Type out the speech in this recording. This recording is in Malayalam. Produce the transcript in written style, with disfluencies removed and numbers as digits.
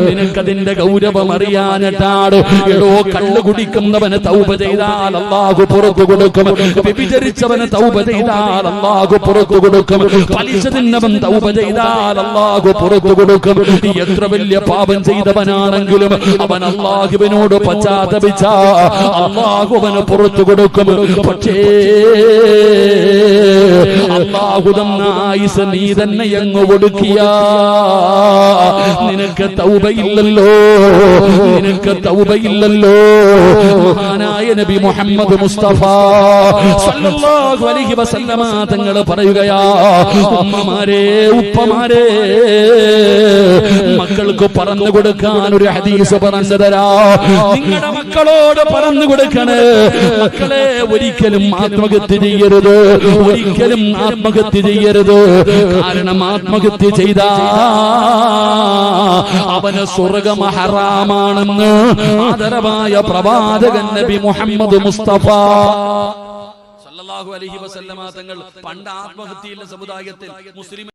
നിനക്കതിന്റെ ഗൗരവം അറിയാനിട്ടാണ്. എടോ, കള്ളു കുടിക്കുന്നവന് തൗബ ചെയ്താൽ അല്ലാഹു പുറത്തു കൊടുക്കും. വ്യഭിചരിച്ചവന് തൗബ ചെയ്താൽ അല്ലാഹു പുറത്തു കൊടുക്കും. പലിശ തിന്നവൻ തൗബ ചെയ്താൽ അല്ലാഹു പുറത്തു കൊടുക്കും. എത്ര വലിയ പാപം ചെയ്തവനാണെങ്കിലും അവൻ അല്ലാഹുവിനോട് പശ്ചാത്തപിച്ചാൽ അല്ലാഹു അവന് പുറത്തു കൊടുക്കും. പക്ഷേ അല്ലാഹു തന്ന ആയുസ് നീ തന്നെ അങ്ങ് ഒടുക്കിയ നിനക്ക് തൗബയില്ലല്ലോ, നിനക്ക് തൗബയില്ലല്ലോ. മഹാനായ നബി മുഹമ്മദ് മുസ്തഫ സല്ലല്ലാഹു അലൈഹി വസല്ലമ തങ്ങൾ പറയുകയാ, ഉമ്മമാരെ, ഉപ്പമാരെ, മക്കൾക്ക് പറഞ്ഞു കൊടുക്കാൻ ഒരു ഹദീസ് പറഞ്ഞു തരാ. നിങ്ങളുടെ മക്കളോട് പറഞ്ഞു കൊടുക്കണേ, മക്കളെ ഒരിക്കലും ആത്മഹത്യ ചെയ്യരുത്, ഒരിക്കലും ആത്മഹത്യ ചെയ്യരുത്. കാരണം ആത്മഹത്യ ചെയ്താ അവന് സ്വർഗ്ഗം ഹറാമാണെന്ന് ആദരവായ പ്രവാചകൻ നബി മുഹമ്മദ് മുസ്തഫ സല്ലല്ലാഹു അലൈഹി വസല്ലമ തങ്ങൾ പണ്ട് ആത്മഹത്യയിലെ സമുദായത്തിൽ മുസ്ലിം